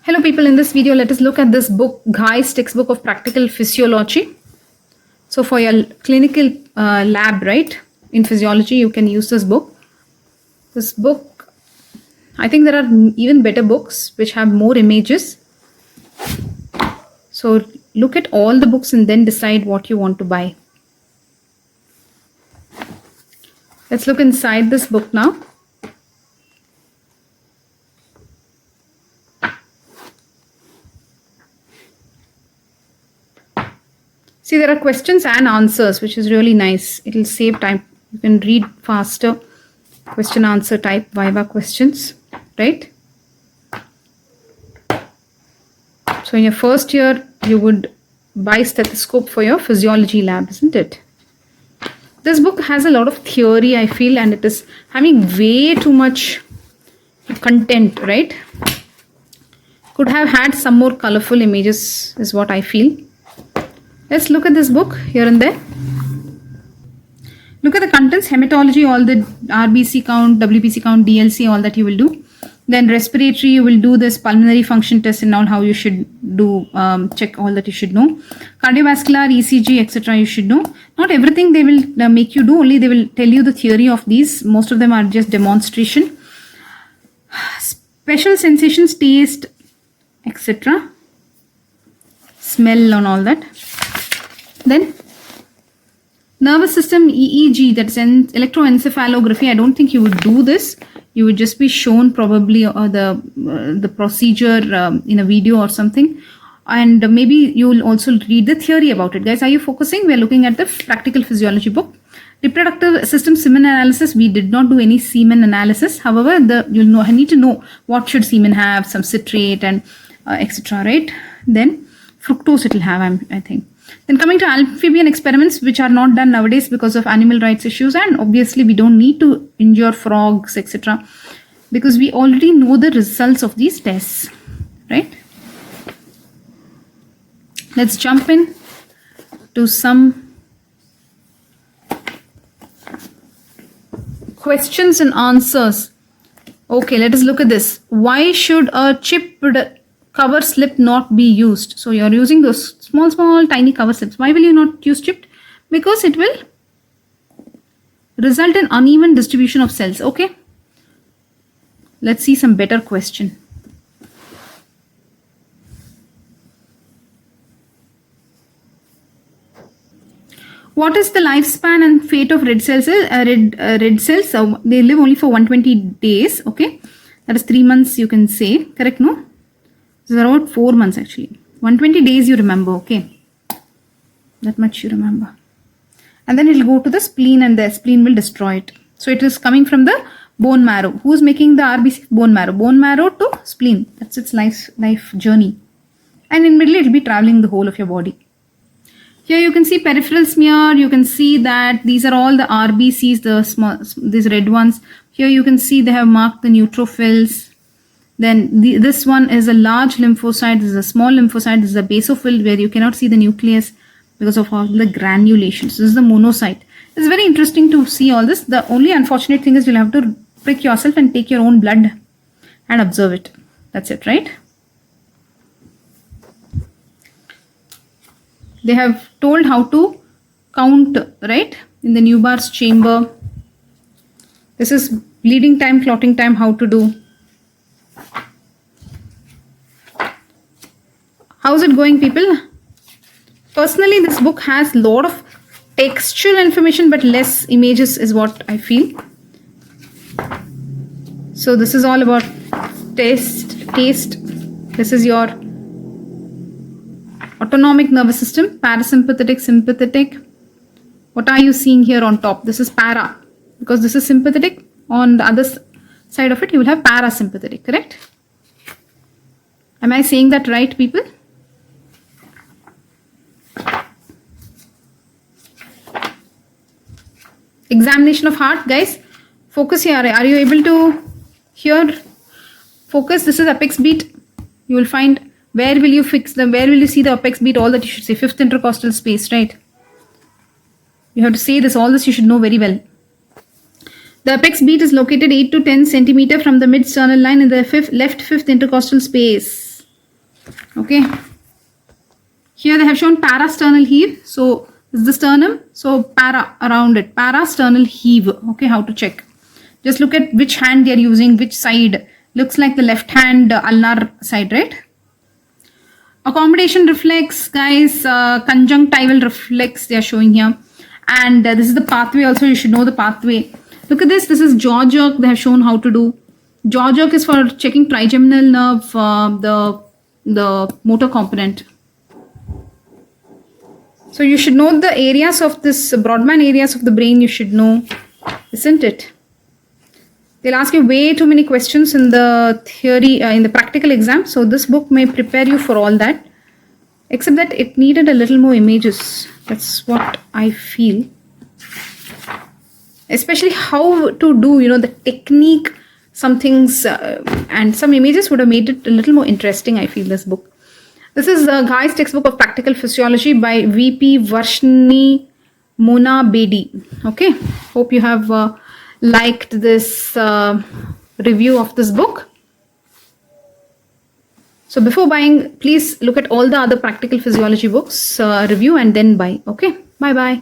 Hello people, in this video let us look at this book, Ghai's textbook of practical physiology. So for your clinical lab, right, in physiology, you can use this book. This book, I think there are even better books which have more images. So look at all the books and then decide what you want to buy. Let's look inside this book now. See, there are questions and answers, which is really nice. It will save time. You can read faster. Question answer type Viva questions, right? So in your first year, you would buy stethoscope for your physiology lab, isn't it? This book has a lot of theory, I feel, and it is having way too much content, right? Could have had some more colorful images, is what I feel. Let's look at this book here and there. Look at the contents: hematology, all the RBC count, WBC count, DLC, all that you will do. Then respiratory, you will do this pulmonary function test and all how you should do, check all that you should know. Cardiovascular, ECG, etc. you should know. Not everything they will make you do, only they will tell you the theory of these. Most of them are just demonstration. Special sensations, taste, etc. Smell and all that. Then nervous system, EEG, that's an electroencephalography. I don't think you would do this. You would just be shown probably the procedure in a video or something. And maybe you will also read the theory about it. Guys, are you focusing? We are looking at the practical physiology book. Reproductive system semen analysis. We did not do any semen analysis. However, I need to know what should semen have, some citrate and etc. Right? Then fructose it will have, I think. Then coming to amphibian experiments, which are not done nowadays because of animal rights issues, and obviously we don't need to injure frogs, etc. because we already know the results of these tests, right? Let's jump in to some questions and answers. Okay, let us look at this. Why should a chipped cover slip not be used? So you're using those small tiny cover slips. Why will you not use chipped? Because it will result in uneven distribution of cells. Okay, let's see some better question. What is the lifespan and fate of red cells? Red cells, they live only for 120 days. Okay, that is 3 months, you can say. Correct? No, it's around 4 months actually. 120 days you remember, okay? That much you remember. And then it will go to the spleen and the spleen will destroy it. So it is coming from the bone marrow. Who's making the RBC? Bone marrow. Bone marrow to spleen. That's its life journey. And in middle it will be traveling the whole of your body. Here you can see peripheral smear. You can see that these are all the RBCs, the small, these red ones. Here you can see they have marked the neutrophils. Then this one is a large lymphocyte, this is a small lymphocyte, this is a basophil where you cannot see the nucleus because of all the granulations. This is the monocyte. It's very interesting to see all this. The only unfortunate thing is you'll have to prick yourself and take your own blood and observe it. That's it, right? They have told how to count, right? In the Newbar's chamber. This is bleeding time, clotting time, how to do. How's it going, people? Personally, this book has a lot of textual information but less images is what I feel. So this is all about taste. This is your autonomic nervous system, parasympathetic, sympathetic. What are you seeing here on top? This is para, because this is sympathetic. On the other side of it, you will have parasympathetic, correct? Am I saying that right, people? Examination of heart, guys. Focus here. Are you able to hear? Focus. This is apex beat. You will find where will you fix them? Where will you see the apex beat? All that you should say. Fifth intercostal space, right? You have to say this. All this you should know very well. The apex beat is located 8 to 10 centimeter from the mid-sternal line in the left fifth intercostal space. Okay. Here they have shown parasternal heave. So this is the sternum. So para around it. Parasternal heave. Okay, how to check? Just look at which hand they are using, which side. Looks like the left hand ulnar side, right? Accommodation reflex, guys. Conjunctival reflex they are showing here. And this is the pathway also. You should know the pathway. Look at this. This is jaw jerk. They have shown how to do. Jaw jerk is for checking trigeminal nerve, the motor component. So you should know the areas of this broadband areas of the brain. You should know, isn't it? They'll ask you way too many questions in the theory, in the practical exam. So this book may prepare you for all that. Except that it needed a little more images. That's what I feel. Especially how to do, the technique, some things, and some images would have made it a little more interesting, I feel, this book. This is Ghai's textbook of practical physiology by VP Varshni Mona Bedi. Okay, hope you have liked this review of this book. So before buying, please look at all the other practical physiology books, review and then buy. Okay, bye-bye.